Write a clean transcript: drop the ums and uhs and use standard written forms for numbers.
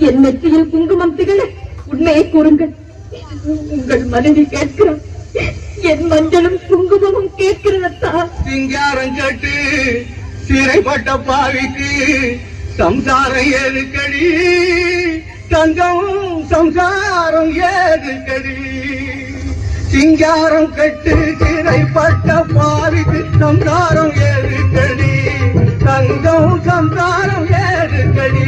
என் நெற்றியில் குங்குமம் திகழ உண்மையை கூறுங்கள். உங்கள் மனைவி கேட்கிறார், என் மஞ்சளும் குங்குமமும் கேட்கிறதா? சிங்காரம் கேட்டு சிறைப்பட்ட பாவிக்கு சம்சாரம் ஏதுக்கடி, தங்கம் சம்சாரம் ஏதுக்கடி. சிங்காரம் கட்டு சிறைப்பட்ட பாவிக்கு சம்சாரம் ஏதுக்கடி, தங்கம் சம்சாரம் ஏதுக்கடி.